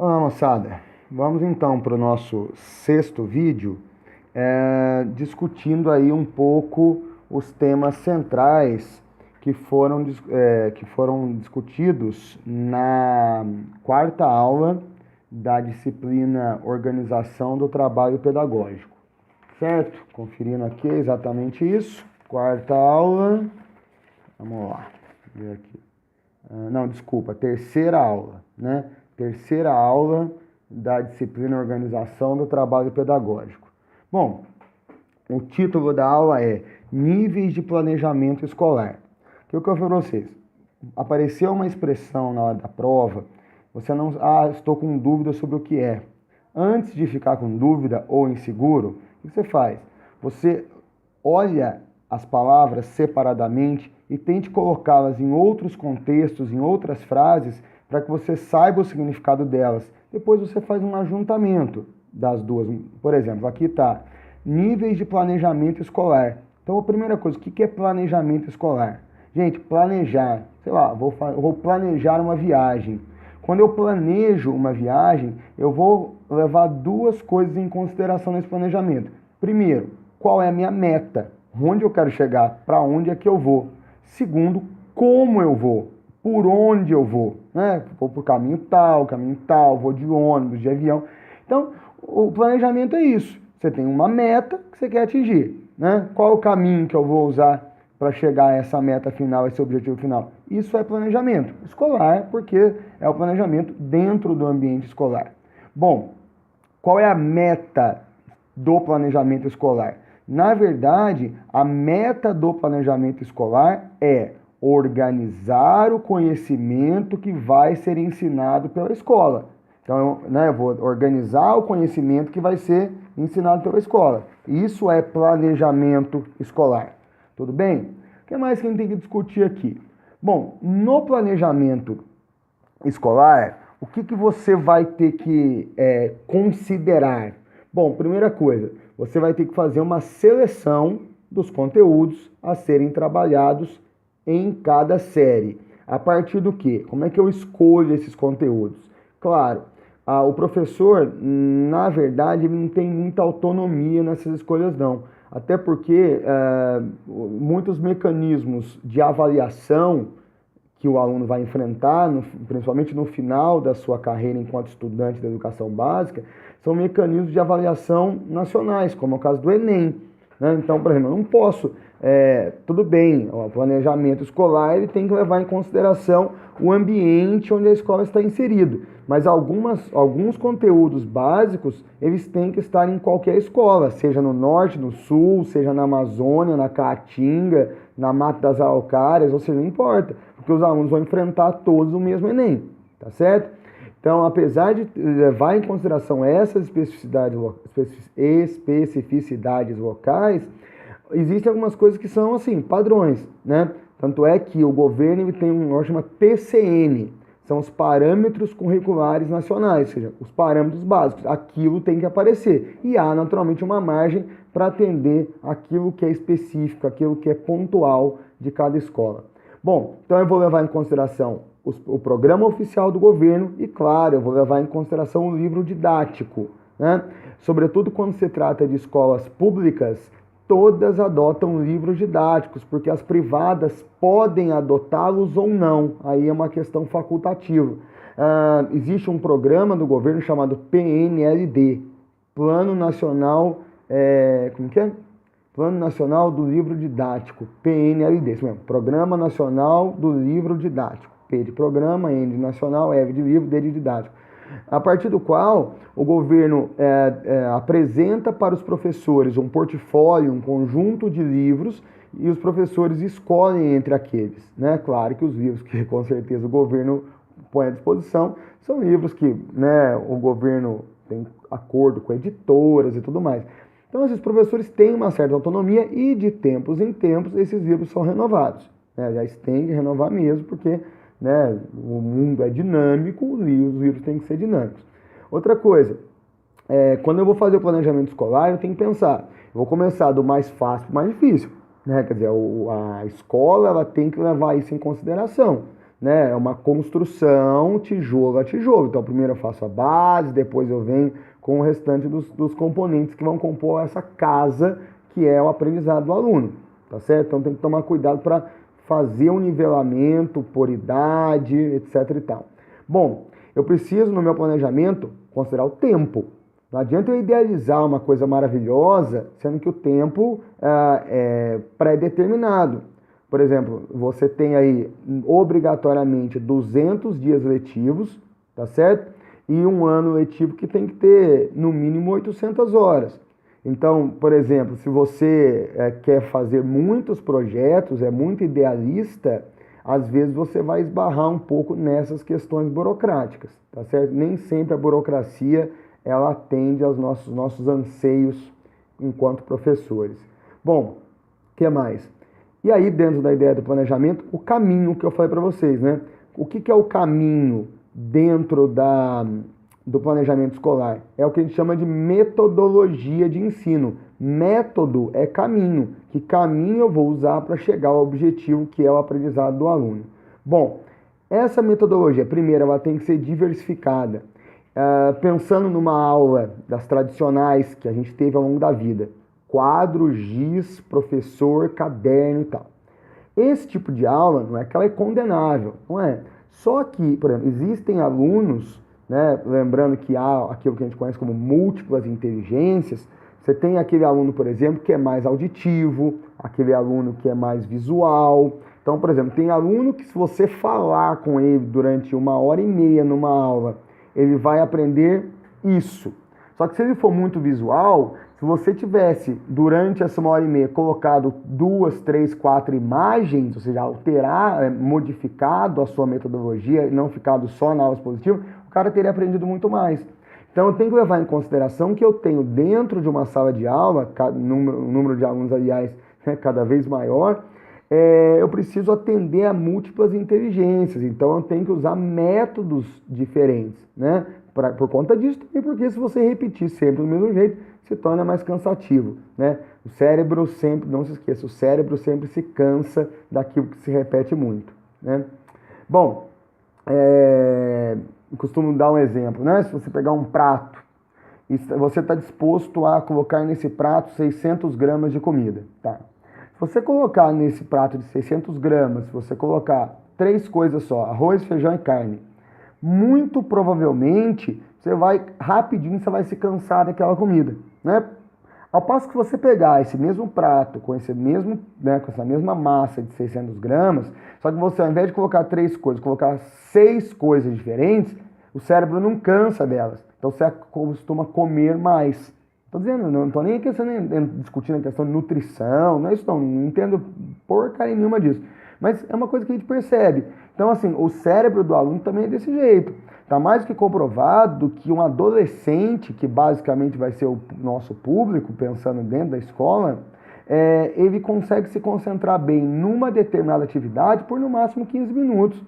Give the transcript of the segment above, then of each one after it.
Olá, moçada. Vamos então para o nosso sexto vídeo, discutindo aí um pouco os temas centrais que foram discutidos na quarta aula da disciplina Organização do Trabalho Pedagógico. Certo? Conferindo aqui exatamente isso. Quarta aula. Vamos lá. Ver aqui. Terceira aula, né? Terceira aula da disciplina Organização do Trabalho Pedagógico. Bom, o título da aula é Níveis de Planejamento Escolar. O que eu falo para vocês? Apareceu uma expressão na hora da prova, você não... estou com dúvida sobre o que é. Antes de ficar com dúvida ou inseguro, o que você faz? Você olha as palavras separadamente e tente colocá-las em outros contextos, em outras frases, para que você saiba o significado delas. Depois você faz um ajuntamento das duas. Por exemplo, aqui está níveis de planejamento escolar. Então, a primeira coisa, o que é planejamento escolar? Gente, planejar, sei lá, vou planejar uma viagem. Quando eu planejo uma viagem, eu vou levar duas coisas em consideração nesse planejamento. Primeiro, qual é a minha meta? Onde eu quero chegar? Para onde é que eu vou? Segundo, como eu vou? Por onde eu vou? Né? Vou por caminho tal, vou de ônibus, de avião. Então, o planejamento é isso. Você tem uma meta que você quer atingir. Né? Qual é o caminho que eu vou usar para chegar a essa meta final, esse objetivo final? Isso é planejamento escolar, porque é o planejamento dentro do ambiente escolar. Bom, qual é a meta do planejamento escolar? Na verdade, a meta do planejamento escolar é organizar o conhecimento que vai ser ensinado pela escola. Então, eu vou organizar o conhecimento que vai ser ensinado pela escola. Isso é planejamento escolar. Tudo bem? O que mais que a gente tem que discutir aqui? Bom, no planejamento escolar, o que você vai ter que considerar? Bom, primeira coisa, você vai ter que fazer uma seleção dos conteúdos a serem trabalhados em cada série. A partir do quê? Como é que eu escolho esses conteúdos? Claro, o professor, na verdade, ele não tem muita autonomia nessas escolhas, não. Até porque muitos mecanismos de avaliação que o aluno vai enfrentar, principalmente no final da sua carreira enquanto estudante da educação básica, são mecanismos de avaliação nacionais, como é o caso do Enem. Né? Então, por exemplo, eu não posso... tudo bem, o planejamento escolar ele tem que levar em consideração o ambiente onde a escola está inserido, mas alguns conteúdos básicos, eles têm que estar em qualquer escola, seja no norte, no sul, seja na Amazônia, na Caatinga, na Mata das Araucárias, ou seja, não importa, porque os alunos vão enfrentar todos o mesmo Enem, tá certo? Então, apesar de levar em consideração essas especificidades locais, existem algumas coisas que são, assim, padrões, né? Tanto é que o governo ele tem um negócio chamado PCN, são os parâmetros curriculares nacionais, ou seja, os parâmetros básicos, aquilo tem que aparecer. E há, naturalmente, uma margem para atender aquilo que é específico, aquilo que é pontual de cada escola. Bom, então eu vou levar em consideração o programa oficial do governo e, claro, eu vou levar em consideração o livro didático, né? Sobretudo quando se trata de escolas públicas, todas adotam livros didáticos, porque as privadas podem adotá-los ou não, aí é uma questão facultativa. Existe um programa do governo chamado PNLD, Plano Nacional, Plano Nacional do Livro Didático, PNLD, isso mesmo, Programa Nacional do Livro Didático, P de programa, N de nacional, L de livro, D de didático. A partir do qual o governo apresenta para os professores um portfólio, um conjunto de livros, e os professores escolhem entre aqueles. Né? Claro que os livros que com certeza o governo põe à disposição são livros que, né, o governo tem acordo com editoras e tudo mais. Então esses professores têm uma certa autonomia e de tempos em tempos esses livros são renovados. Né? Já tem que renovar mesmo, porque... né, o mundo é dinâmico, os livros têm que ser dinâmicos. Outra coisa, quando eu vou fazer o planejamento escolar, eu tenho que pensar, eu vou começar do mais fácil para o mais difícil. Né? Quer dizer, a escola ela tem que levar isso em consideração. né? É uma construção tijolo a tijolo. Então, primeiro eu faço a base, depois eu venho com o restante dos componentes que vão compor essa casa que é o aprendizado do aluno, tá certo? Então tem que tomar cuidado para fazer um nivelamento por idade, etc e tal. Bom, eu preciso no meu planejamento considerar o tempo. Não adianta eu idealizar uma coisa maravilhosa, sendo que o tempo é pré-determinado. Por exemplo, você tem aí obrigatoriamente 200 dias letivos, tá certo? E um ano letivo que tem que ter no mínimo 800 horas. Então, por exemplo, se você quer fazer muitos projetos, é muito idealista, às vezes você vai esbarrar um pouco nessas questões burocráticas, tá certo? Nem sempre a burocracia ela atende aos nossos anseios enquanto professores. Bom, o que mais? E aí, dentro da ideia do planejamento, o caminho que eu falei para vocês, né? O que é o caminho dentro do planejamento escolar? É o que a gente chama de metodologia de ensino. Método é caminho. Que caminho eu vou usar para chegar ao objetivo que é o aprendizado do aluno? Bom, essa metodologia, primeiro, ela tem que ser diversificada. Pensando numa aula das tradicionais que a gente teve ao longo da vida, quadro, giz, professor, caderno e tal. Esse tipo de aula não é que ela é condenável, não é? Só que, por exemplo, existem alunos, né, lembrando que há aquilo que a gente conhece como múltiplas inteligências. Você tem aquele aluno, por exemplo, que é mais auditivo, aquele aluno que é mais visual. Então, por exemplo, tem aluno que se você falar com ele durante 1h30 numa aula, ele vai aprender isso. Só que se ele for muito visual, se você tivesse, durante essa 1h30, colocado 2, 3, 4 imagens, ou seja, modificado a sua metodologia e não ficado só na aula expositiva, o cara teria aprendido muito mais. Então eu tenho que levar em consideração que eu tenho dentro de uma sala de aula, o número de alunos, aliás, cada vez maior, eu preciso atender a múltiplas inteligências. Então eu tenho que usar métodos diferentes, né? Por conta disso, e porque se você repetir sempre do mesmo jeito, se torna mais cansativo, né? O cérebro sempre, não se esqueça, o cérebro sempre se cansa daquilo que se repete muito, né? Bom, eu costumo dar um exemplo, né? Se você pegar um prato e você está disposto a colocar nesse prato 600 gramas de comida, tá? Se você colocar nesse prato de 600 gramas, se você colocar 3 coisas só, arroz, feijão e carne, muito provavelmente você vai se cansar daquela comida, né? Ao passo que você pegar esse mesmo prato com esse mesmo, né, com essa mesma massa de 600 gramas, só que você, ao invés de colocar 3 coisas, colocar 6 coisas diferentes, o cérebro não cansa delas. Então você costuma comer mais. Estou dizendo, não estou nem discutindo a questão de nutrição, não é isso não entendo porcaria nenhuma disso. Mas é uma coisa que a gente percebe. Então, assim, o cérebro do aluno também é desse jeito. Está mais do que comprovado que um adolescente, que basicamente vai ser o nosso público, pensando dentro da escola, ele consegue se concentrar bem numa determinada atividade por no máximo 15 minutos.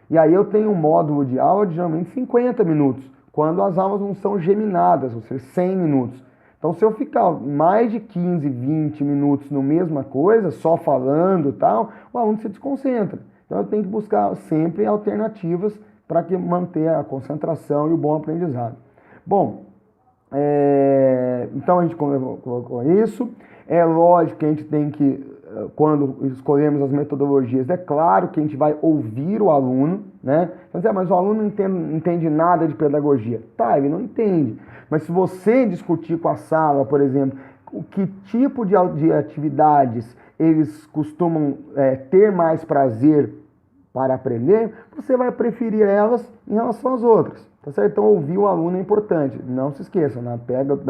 E aí eu tenho um módulo de aula de geralmente 50 minutos, quando as aulas não são geminadas, ou seja, 100 minutos. Então, se eu ficar mais de 15, 20 minutos no mesma coisa, só falando e tal, o aluno se desconcentra. Então, eu tenho que buscar sempre alternativas para manter a concentração e o bom aprendizado. Bom, então a gente colocou isso. É lógico que a gente tem que, quando escolhemos as metodologias, é claro que a gente vai ouvir o aluno, né? Mas o aluno não entende nada de pedagogia. Tá, ele não entende. Mas se você discutir com a sala, por exemplo, o que tipo de atividades eles costumam ter mais prazer para aprender, você vai preferir elas em relação às outras. Tá certo? Então, ouvir o aluno é importante. Não se esqueçam, na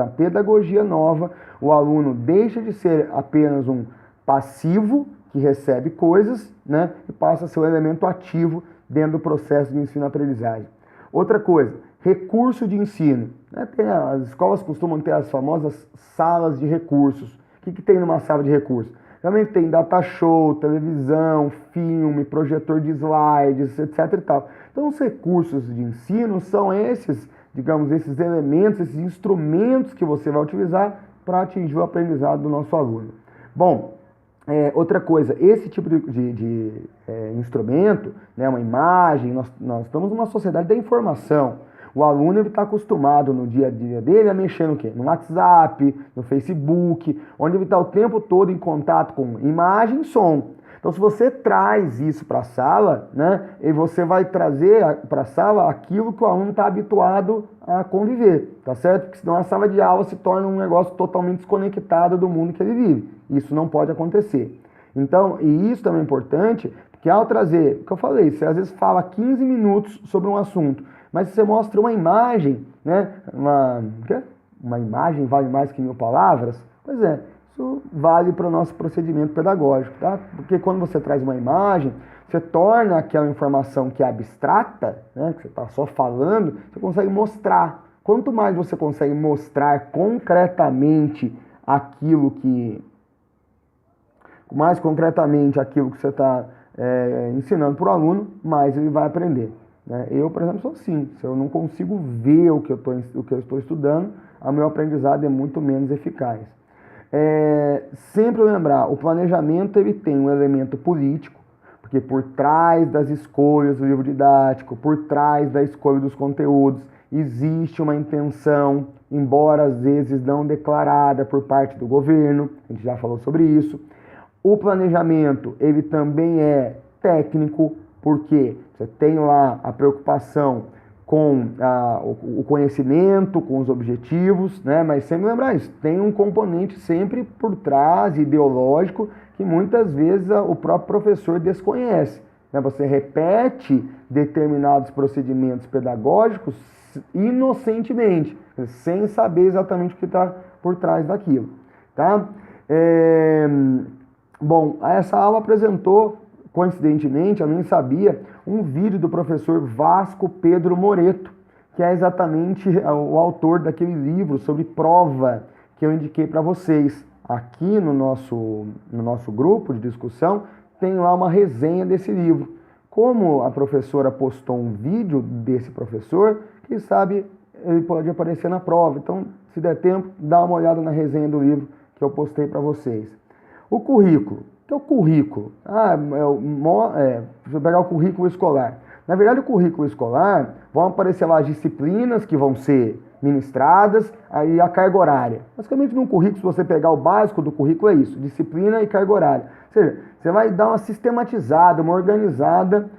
pedagogia nova, o aluno deixa de ser apenas um passivo que recebe coisas, né, e passa a ser um elemento ativo dentro do processo de ensino-aprendizagem. Outra coisa, recurso de ensino. Né? As escolas costumam ter as famosas salas de recursos. O que tem numa sala de recursos? Também tem data show, televisão, filme, projetor de slides, etc e tal. Então, os recursos de ensino são esses, digamos, esses elementos, esses instrumentos que você vai utilizar para atingir o aprendizado do nosso aluno. Bom, Outra coisa, esse tipo de instrumento, né, uma imagem, nós estamos numa sociedade da informação. O aluno está acostumado no dia a dia dele a mexer no quê? No WhatsApp, no Facebook, onde ele está o tempo todo em contato com imagem e som. Então, se você traz isso para a sala, né, e você vai trazer para a sala aquilo que o aluno está habituado a conviver, tá certo? Porque senão a sala de aula se torna um negócio totalmente desconectado do mundo que ele vive. Isso não pode acontecer. Então, e isso também é importante, porque ao trazer, o que eu falei, você às vezes fala 15 minutos sobre um assunto, mas você mostra uma imagem, né? Uma imagem vale mais que 1000 palavras? Pois é, isso vale para o nosso procedimento pedagógico, tá? Porque quando você traz uma imagem, você torna aquela informação que é abstrata, né? Que você está só falando, você consegue mostrar. Quanto mais você consegue mostrar concretamente aquilo que você está ensinando para o aluno, mais ele vai aprender. Né? Eu, por exemplo, sou assim. Se eu não consigo ver o que eu estou estudando, o meu aprendizado é muito menos eficaz. Sempre lembrar, o planejamento ele tem um elemento político, porque por trás das escolhas do livro didático, por trás da escolha dos conteúdos, existe uma intenção, embora às vezes não declarada por parte do governo, a gente já falou sobre isso. O planejamento, ele também é técnico, porque você tem lá a preocupação com o conhecimento, com os objetivos, né? Mas sempre lembrar isso, tem um componente sempre por trás, ideológico, que muitas vezes o próprio professor desconhece. Né? Você repete determinados procedimentos pedagógicos inocentemente, sem saber exatamente o que está por trás daquilo. Tá? Bom, essa aula apresentou, coincidentemente, eu nem sabia, um vídeo do professor Vasco Pedro Moreto, que é exatamente o autor daquele livro sobre prova que eu indiquei para vocês. Aqui no nosso grupo de discussão, tem lá uma resenha desse livro. Como a professora postou um vídeo desse professor, quem sabe ele pode aparecer na prova. Então, se der tempo, dá uma olhada na resenha do livro que eu postei para vocês. O currículo. O que é o currículo? Deixa eu pegar o currículo escolar. Na verdade, o currículo escolar, vão aparecer lá as disciplinas que vão ser ministradas, aí a carga horária. Basicamente, num currículo, se você pegar o básico do currículo, é isso, disciplina e carga horária. Ou seja, você vai dar uma sistematizada, uma organizada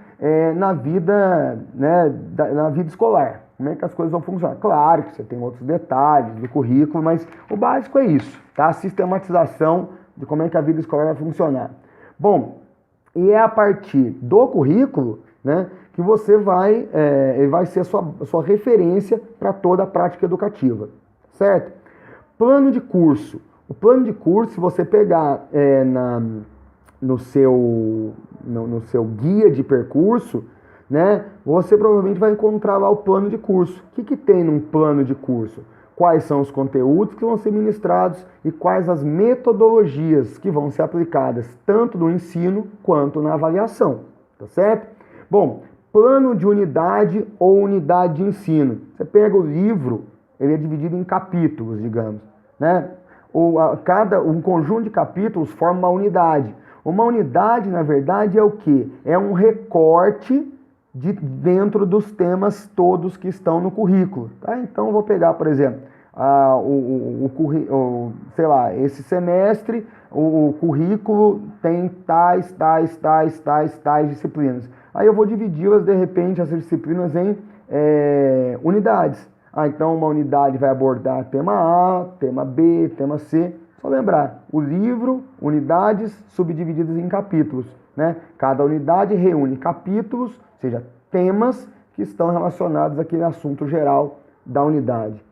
na vida, né, na vida escolar. Como é que as coisas vão funcionar? Claro que você tem outros detalhes do currículo, mas o básico é isso, tá? A sistematização de como é que a vida escolar vai funcionar. Bom, e é a partir do currículo, né, que você vai ser a sua referência para toda a prática educativa, certo? Plano de curso. O plano de curso, se você pegar no seu guia de percurso, né, você provavelmente vai encontrar lá o plano de curso. O que tem num plano de curso? Quais são os conteúdos que vão ser ministrados e quais as metodologias que vão ser aplicadas tanto no ensino quanto na avaliação, tá certo? Bom, plano de unidade ou unidade de ensino. Você pega o livro, ele é dividido em capítulos, digamos, né? Um conjunto de capítulos forma uma unidade. Uma unidade, na verdade, é o quê? É um recorte dentro dos temas todos que estão no currículo. Tá? Então, eu vou pegar, por exemplo, esse semestre, o currículo tem tais disciplinas. Aí eu vou dividi-las, de repente, essas disciplinas em unidades. Então, uma unidade vai abordar tema A, tema B, tema C. Só lembrar, o livro, unidades subdivididas em capítulos. Né? Cada unidade reúne capítulos, ou seja, temas que estão relacionados àquele assunto geral da unidade.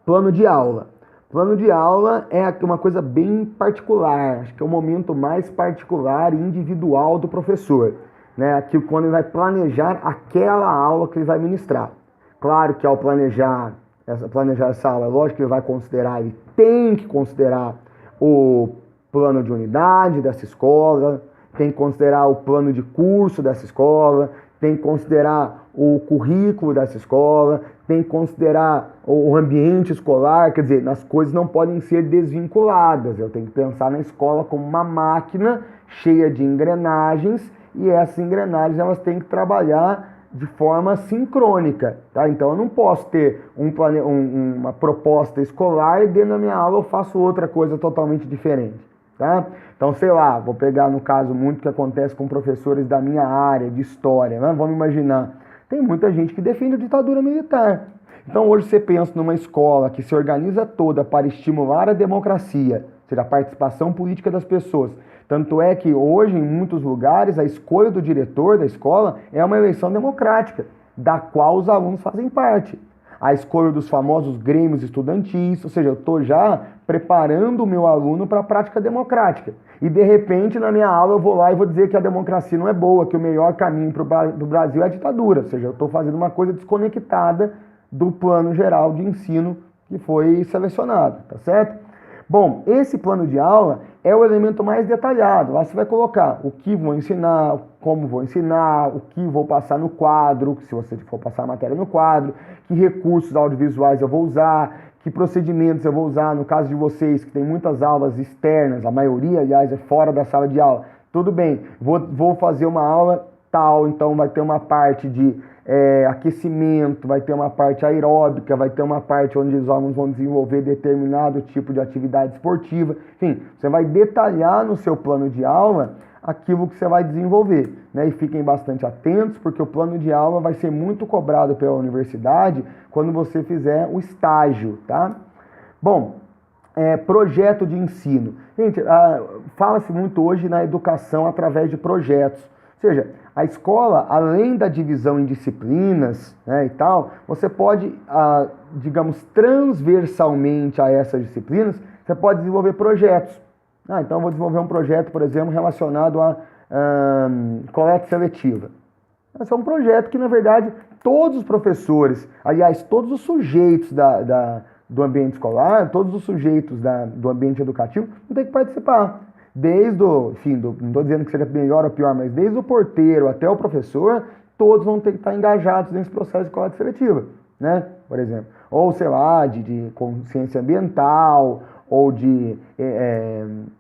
Plano de aula. Plano de aula é uma coisa bem particular, acho que é o momento mais particular e individual do professor. Né? Aqui, quando ele vai planejar aquela aula que ele vai ministrar. Claro que ao planejar essa aula, lógico que ele tem que considerar o plano de unidade dessa escola, tem que considerar o plano de curso dessa escola, tem que considerar o currículo dessa escola, tem que considerar o ambiente escolar, quer dizer, as coisas não podem ser desvinculadas. Eu tenho que pensar na escola como uma máquina cheia de engrenagens e essas engrenagens elas têm que trabalhar de forma sincrônica, tá? Então eu não posso ter uma proposta escolar e dentro da minha aula eu faço outra coisa totalmente diferente, tá? Então, sei lá, vou pegar no caso muito que acontece com professores da minha área de história, né? Vamos imaginar, tem muita gente que defende a ditadura militar. Então hoje você pensa numa escola que se organiza toda para estimular a democracia, ou seja, a participação política das pessoas. Tanto é que hoje, em muitos lugares, a escolha do diretor da escola é uma eleição democrática, da qual os alunos fazem parte. A escolha dos famosos grêmios estudantis, ou seja, eu estou já preparando o meu aluno para a prática democrática. E, de repente, na minha aula eu vou lá e vou dizer que a democracia não é boa, que o melhor caminho para o Brasil é a ditadura. Ou seja, eu estou fazendo uma coisa desconectada do plano geral de ensino que foi selecionado, tá certo? Bom, esse plano de aula é o elemento mais detalhado. Lá você vai colocar o que vou ensinar, como vou ensinar, o que vou passar no quadro, se você for passar a matéria no quadro, que recursos audiovisuais eu vou usar, que procedimentos eu vou usar. No caso de vocês, que tem muitas aulas externas, a maioria, aliás, é fora da sala de aula. Tudo bem, vou fazer uma aula tal, então vai ter uma parte de aquecimento, vai ter uma parte aeróbica, vai ter uma parte onde os alunos vão desenvolver determinado tipo de atividade esportiva. Enfim, você vai detalhar no seu plano de aula aquilo que você vai desenvolver, né? E fiquem bastante atentos, porque o plano de aula vai ser muito cobrado pela universidade quando você fizer o estágio, tá? Bom, projeto de ensino. Gente, fala-se muito hoje na educação através de projetos. Ou seja, a escola, além da divisão em disciplinas, né, e tal, você pode, digamos, transversalmente a essas disciplinas, você pode desenvolver projetos. Então eu vou desenvolver um projeto, por exemplo, relacionado a coleta seletiva. Esse é um projeto que, na verdade, todos os professores, aliás, todos os sujeitos do ambiente escolar, todos os sujeitos do ambiente educativo, vão ter que participar. Desde o, enfim, não estou dizendo que seja melhor ou pior, mas desde o porteiro até o professor, todos vão ter que estar engajados nesse processo de coleta seletiva, né? Por exemplo. Ou, sei lá, de consciência ambiental, ou de,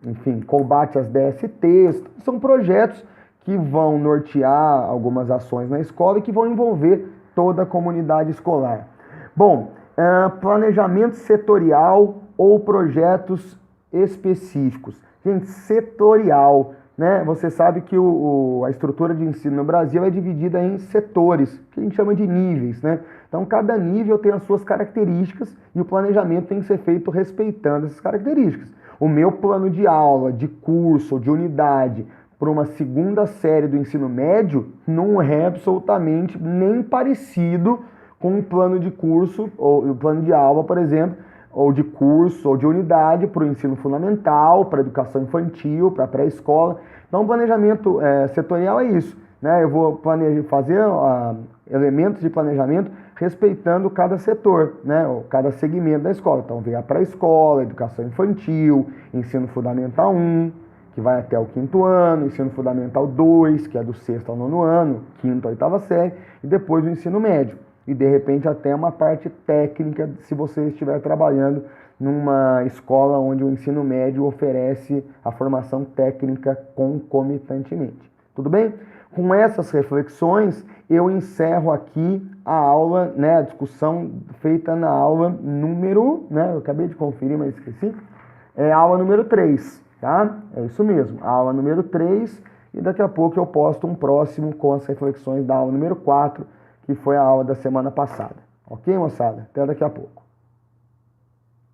enfim, combate às DSTs. São projetos que vão nortear algumas ações na escola e que vão envolver toda a comunidade escolar. Bom, planejamento setorial ou projetos específicos. Gente, setorial, né? Você sabe que a estrutura de ensino no Brasil é dividida em setores, que a gente chama de níveis, né? Então, cada nível tem as suas características e o planejamento tem que ser feito respeitando essas características. O meu plano de aula, de curso ou de unidade para uma segunda série do ensino médio não é absolutamente nem parecido com um plano de curso ou o plano de aula, por exemplo, ou de curso, ou de unidade para o ensino fundamental, para a educação infantil, para a pré-escola. Então, o planejamento setorial é isso, né? Eu vou fazer elementos de planejamento respeitando cada setor, né? Ou cada segmento da escola. Então, vem a pré-escola, educação infantil, ensino fundamental 1, que vai até o 5º ano, ensino fundamental 2, que é do 6º ao 9º ano, 5ª à 8ª série, e depois o ensino médio. E, de repente, até uma parte técnica, se você estiver trabalhando numa escola onde o ensino médio oferece a formação técnica concomitantemente. Tudo bem? Com essas reflexões, eu encerro aqui a aula, né, a discussão feita na aula número, né, eu acabei de conferir, mas esqueci, é a aula número 3, tá? É isso mesmo, a aula número 3, e daqui a pouco eu posto um próximo com as reflexões da aula número 4, que foi a aula da semana passada. Ok, moçada? Até daqui a pouco.